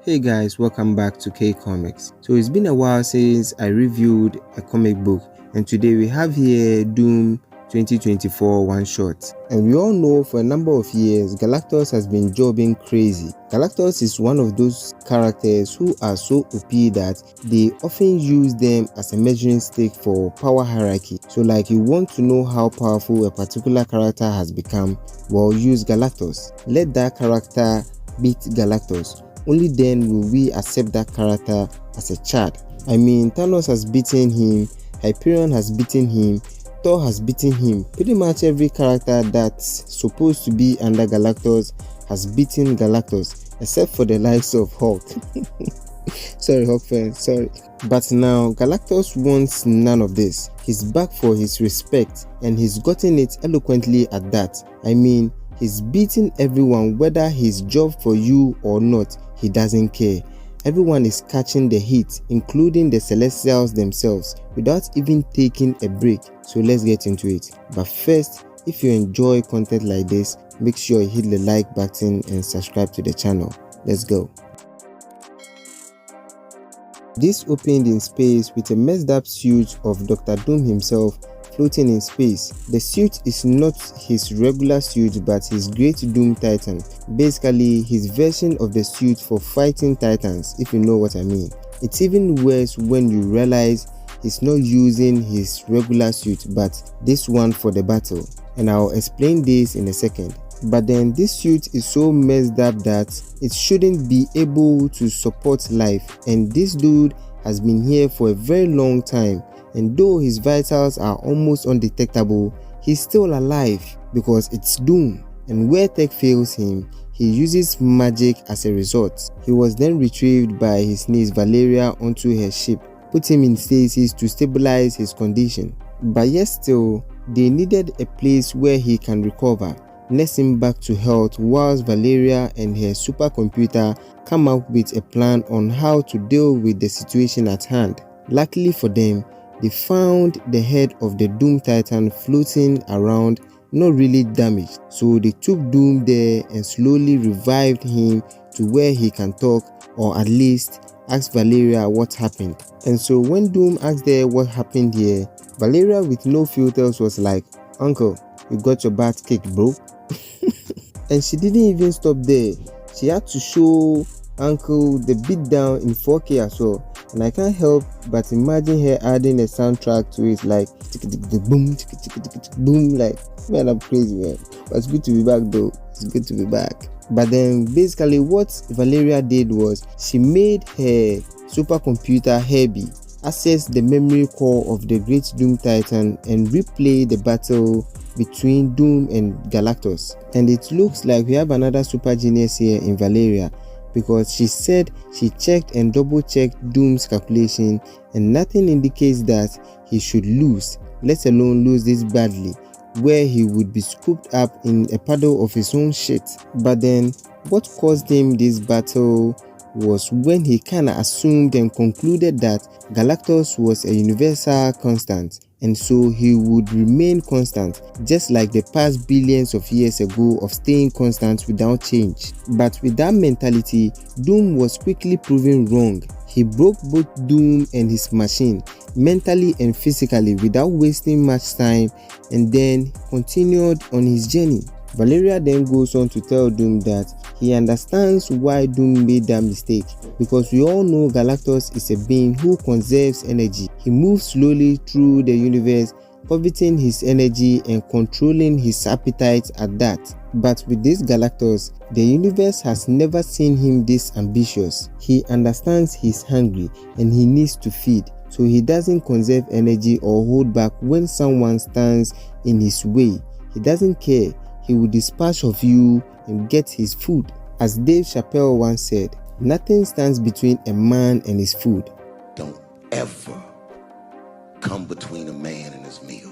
Hey guys, welcome back to K Comics. So it's been a while since I reviewed a comic book, and today we have here Doom 2024 one shot. And we all know for a number of years Galactus has been jobbing crazy. Galactus is one of those characters who are so OP that they often use them as a measuring stick for power hierarchy. So like you want to know how powerful a particular character has become, well, use Galactus. Let that character beat Galactus. Only then will we accept that character as a child. I mean, Thanos has beaten him, Hyperion has beaten him, Thor has beaten him. Pretty much every character that's supposed to be under Galactus has beaten Galactus, except for the likes of Hulk. Sorry, Hulk fans, sorry. But now, Galactus wants none of this. He's back for his respect, and he's gotten it eloquently at that. I mean, he's beating everyone, whether he's job for you or not. He doesn't care. Everyone is catching the heat, including the Celestials themselves, without even taking a break. So let's get into it. But first, if you enjoy content like this, make sure you hit the like button and subscribe to the channel. Let's go. This opened in space with a messed up suit of Dr. Doom himself floating in space. The suit is not his regular suit but his Great Doom Titan, basically his version of the suit for fighting titans, if you know what I mean. It's even worse when you realize he's not using his regular suit but this one for the battle, and I'll explain this in a second. But then this suit is so messed up that it shouldn't be able to support life, and this dude has been here for a very long time, and though his vitals are almost undetectable, he's still alive because it's Doom, and where tech fails him, he uses magic as a result. He was then retrieved by his niece Valeria onto her ship, put him in stasis to stabilize his condition. But yet still, they needed a place where he can recover, nurse him back to health, whilst Valeria and her supercomputer come up with a plan on how to deal with the situation at hand. Luckily for them, they found the head of the Doom Titan floating around, not really damaged. So they took Doom there and slowly revived him to where he can talk, or at least ask Valeria what happened. And so when Doom asked her what happened here, Valeria with no filters was like, "Uncle, you got your butt kicked, bro." And she didn't even stop there. She had to show Uncle the beatdown in 4K as well. And I can't help but imagine her adding a soundtrack to it, like boom, boom, like, man, I'm crazy, man. But it's good to be back though. It's good to be back. But then basically what Valeria did was she made her supercomputer Herbie access the memory core of the Great Doom Titan and replay the battle between Doom and Galactus. And it looks like we have another super genius here in Valeria, because she said she checked and double checked Doom's calculation and nothing indicates that he should lose, let alone lose this badly, where he would be scooped up in a puddle of his own shit. But then what caused him this battle was when he kinda assumed and concluded that Galactus was a universal constant, and so he would remain constant, just like the past billions of years ago of staying constant without change. But with that mentality, Doom was quickly proven wrong. He broke both Doom and his machine, mentally and physically, without wasting much time, and then continued on his journey. Valeria then goes on to tell Doom that he understands why Doom made that mistake, because we all know Galactus is a being who conserves energy. He moves slowly through the universe, coveting his energy and controlling his appetite at that. But with this Galactus, the universe has never seen him this ambitious. He understands he's hungry and he needs to feed, so he doesn't conserve energy or hold back when someone stands in his way. He doesn't care. He will dispatch of you and get his food. As Dave Chappelle once said, nothing stands between a man and his food. Don't ever come between a man and his meal.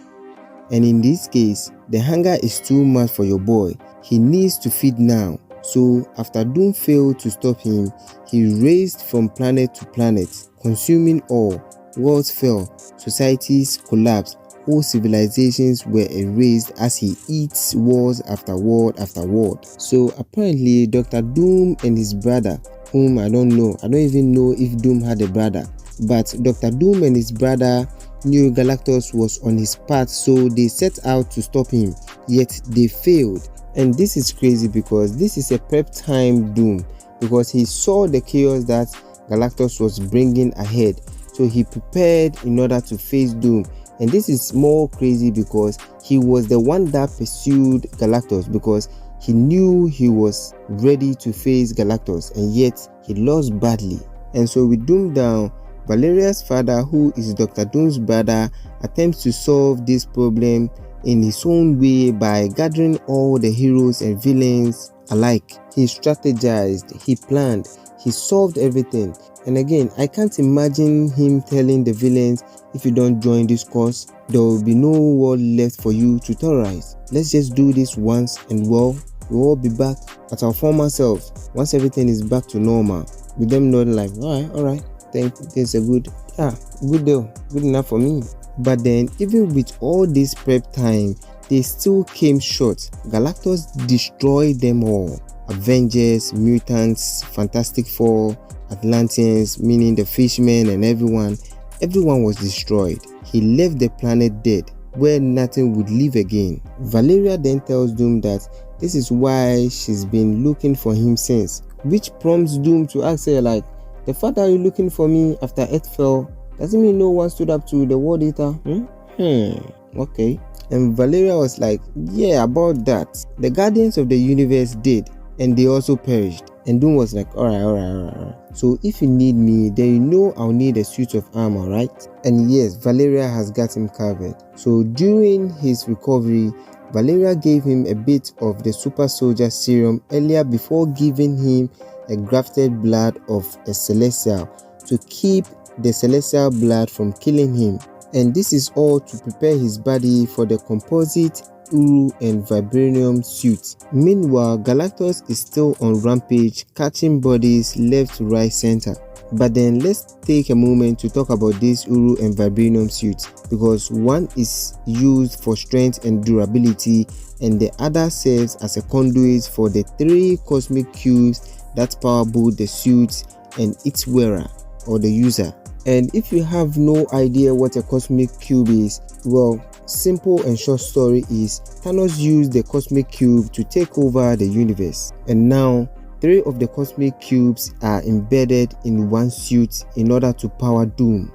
And in this case, the hunger is too much for your boy. He needs to feed now. So after Doom failed to stop him, he raced from planet to planet, consuming all. Worlds fell, societies collapsed, whole civilizations were erased as he eats world after world after world. So apparently Dr. Doom and his brother whom I don't know. I don't even know if Doom had a brother. But Dr. Doom and his brother knew Galactus was on his path, so they set out to stop him, yet they failed. And this is crazy because this is a prep time Doom, because he saw the chaos that Galactus was bringing ahead, so he prepared in order to face Doom. And this is more crazy because he was the one that pursued Galactus, because he knew he was ready to face Galactus, and yet he lost badly. And so with Doom down, Valeria's father, who is Dr. Doom's brother, attempts to solve this problem in his own way by gathering all the heroes and villains alike. He strategized, he planned, he solved everything. And again, I can't imagine him telling the villains, if you don't join this cause, there will be no world left for you to terrorize. Let's just do this once and well, we'll all be back at our former selves once everything is back to normal. With them nodding like, alright, think this is a good deal, good enough for me. But then, even with all this prep time, they still came short. Galactus destroyed them all. Avengers, mutants, Fantastic Four, Atlanteans, meaning the fishmen and everyone was destroyed. He left the planet dead, where nothing would live again. Valeria then tells Doom that this is why she's been looking for him since, which prompts Doom to ask her like, the fact that you're looking for me after Earth fell, doesn't mean no one stood up to the World Eater? Okay. And Valeria was like, yeah, about that. The Guardians of the Universe did, and they also perished. And Doom was like, alright. So if you need me, then you know I'll need a suit of armor, right? And yes, Valeria has got him covered. So during his recovery, Valeria gave him a bit of the super soldier serum earlier before giving him a grafted blood of a celestial to keep the celestial blood from killing him. And this is all to prepare his body for the composite Uru and Vibranium suit. Meanwhile, Galactus is still on rampage, catching bodies left, right, center. But then let's take a moment to talk about this Uru and Vibranium suits, because one is used for strength and durability, and the other serves as a conduit for the 3 cosmic cubes that power both the suit and its wearer or the user. And if you have no idea what a cosmic cube is, well, simple and short story is Thanos used the cosmic cube to take over the universe, and now 3 of the cosmic cubes are embedded in one suit in order to power Doom.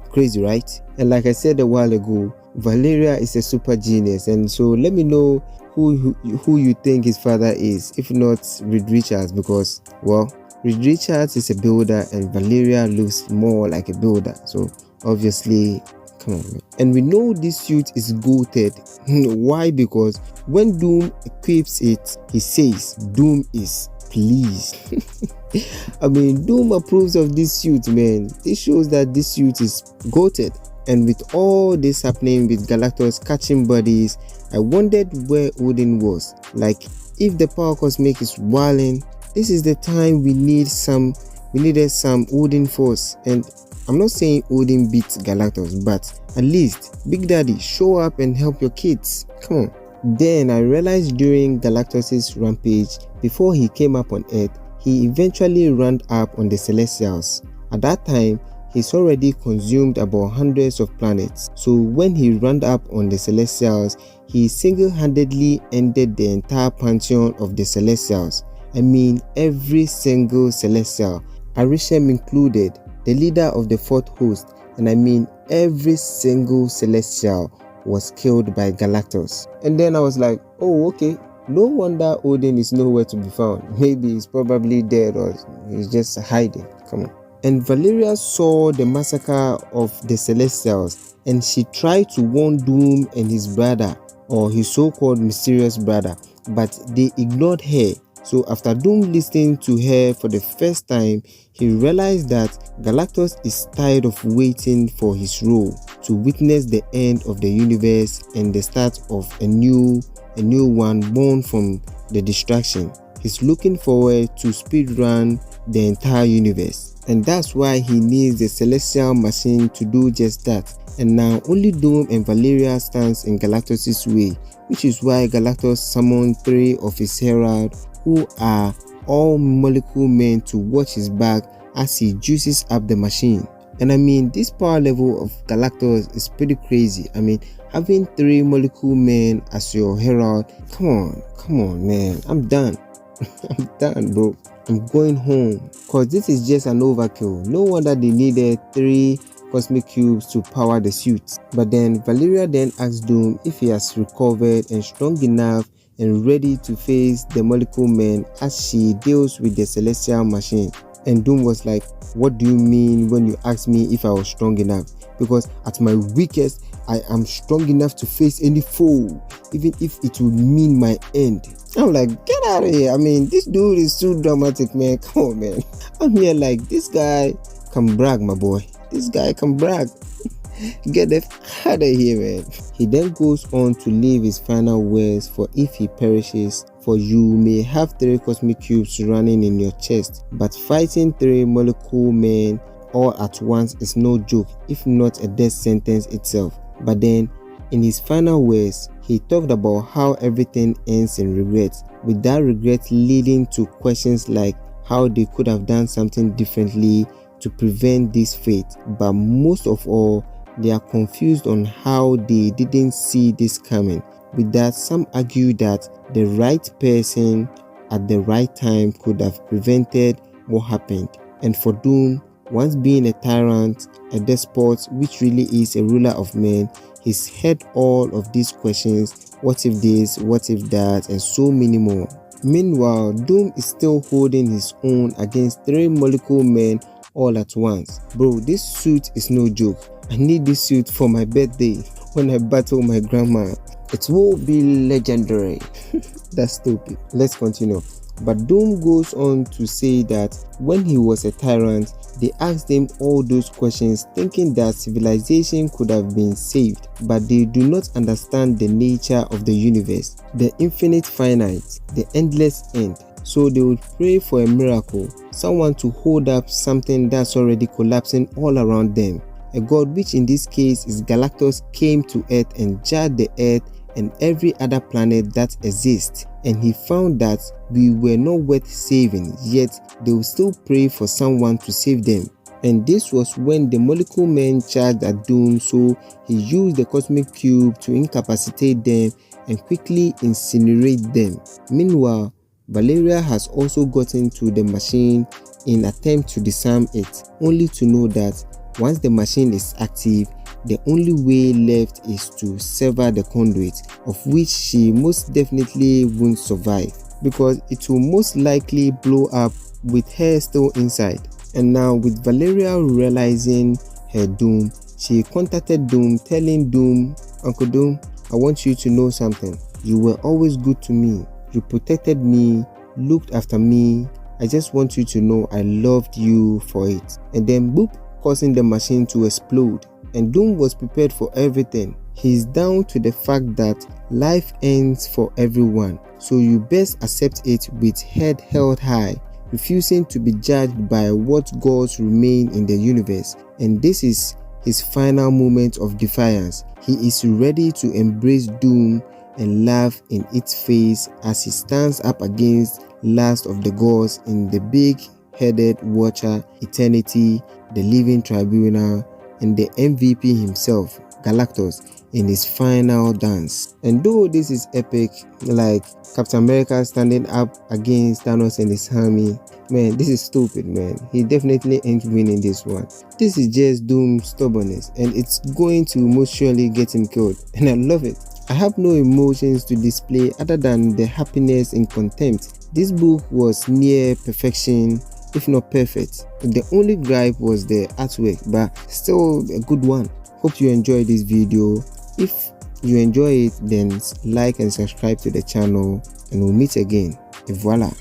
Crazy, right? And like I said a while ago, Valeria is a super genius, and so let me know who you think his father is, if not Reed Richards, because well, Reed Richards is a builder and Valeria looks more like a builder, so obviously, come on man. And we know this suit is goated. Why? Because when Doom equips it, he says Doom is pleased. I mean, Doom approves of this suit, man. This shows that this suit is goated. And with all this happening with Galactus catching bodies, I wondered where Odin was. Like, if the power cosmic is wilding, this is the time we needed some Odin force. And I'm not saying Odin beats Galactus, but at least Big Daddy, show up and help your kids. Come on. Then I realized during Galactus's rampage, before he came up on Earth, he eventually ran up on the Celestials. At that time, he's already consumed about hundreds of planets. So when he ran up on the Celestials, he single-handedly ended the entire pantheon of the Celestials. I mean, every single Celestial, Arishem included, the leader of the 4th host, and I mean every single Celestial was killed by Galactus. And then I was like, oh okay, no wonder Odin is nowhere to be found. Maybe he's probably dead or he's just hiding. Come on. And Valeria saw the massacre of the Celestials, and she tried to warn Doom and his brother, or his so-called mysterious brother, but they ignored her. So after Doom listening to her for the first time, he realized that Galactus is tired of waiting for his role to witness the end of the universe and the start of a new one born from the distraction. He's looking forward to speedrun the entire universe, and that's why he needs the celestial machine to do just that. And now only Doom and Valeria stands in Galactus' way, which is why Galactus summoned 3 of his heralds, who are all molecule men to watch his back as he juices up the machine. And I mean, this power level of Galactus is pretty crazy. I mean, having 3 molecule men as your herald, come on man, I'm done. I'm done, bro. I'm going home, cause this is just an overkill. No wonder they needed 3 cosmic cubes to power the suit. But then Valeria then asks Doom if he has recovered and strong enough and ready to face the molecule men as she deals with the celestial machine. And Doom was like, what do you mean when you ask me if I was strong enough? Because at my weakest, I am strong enough to face any foe, even if it would mean my end. I'm like, get out of here. I mean, this dude is too dramatic, man. Come on, man. I'm here like, this guy can brag, my boy. This guy can brag. Get the f out of here, man. He then goes on to leave his final words for if he perishes. For you may have 3 cosmic cubes running in your chest, but fighting 3 molecule men all at once is no joke, if not a death sentence itself. But then, in his final words, he talked about how everything ends in regret, with that regret leading to questions like how they could have done something differently to prevent this fate. But most of all, they are confused on how they didn't see this coming. With that, some argue that the right person at the right time could have prevented what happened. And for Doom, once being a tyrant, a despot, which really is a ruler of men, he's had all of these questions: what if this, what if that, and so many more. Meanwhile, Doom is still holding his own against 3 molecule men all at once. Bro, this suit is no joke. I need this suit for my birthday when I battle my grandma. It will be legendary. That's stupid. Let's continue. But Doom goes on to say that when he was a tyrant, they asked him all those questions thinking that civilization could have been saved, but they do not understand the nature of the universe, the infinite finite, the endless end. So they would pray for a miracle, someone to hold up something that's already collapsing all around them. A god, which in this case is Galactus, came to Earth and judged the Earth and every other planet that exists, and he found that we were not worth saving, yet they would still pray for someone to save them. And this was when the molecule men charged at Doom, so he used the cosmic cube to incapacitate them and quickly incinerate them. Meanwhile, Valeria has also gotten to the machine in attempt to disarm it, only to know that once the machine is active, the only way left is to sever the conduit, of which she most definitely won't survive, because it will most likely blow up with her still inside. And now, with Valeria realizing her doom, she contacted Doom, telling Doom, Uncle Doom, I want you to know something. You were always good to me. You protected me, looked after me. I just want you to know I loved you for it. And then boop, causing the machine to explode. And Doom was prepared for everything. He's down to the fact that life ends for everyone, so you best accept it with head held high, refusing to be judged by what gods remain in the universe. And this is his final moment of defiance. He is ready to embrace Doom and laugh in its face as he stands up against last of the gods in the big-headed Watcher, Eternity, the Living Tribunal, and the MVP himself, Galactus, in his final dance. And though this is epic, like Captain America standing up against Thanos and his army, man, this is stupid, man. He definitely ain't winning this one. This is just Doom's stubbornness, and it's going to most surely get him killed, and I love it. I have no emotions to display other than the happiness and contempt. This book was near perfection, if not perfect. The only gripe was the artwork, but still a good one. Hope you enjoyed this video. If you enjoy it, then like and subscribe to the channel, and we'll meet again. Et voilà.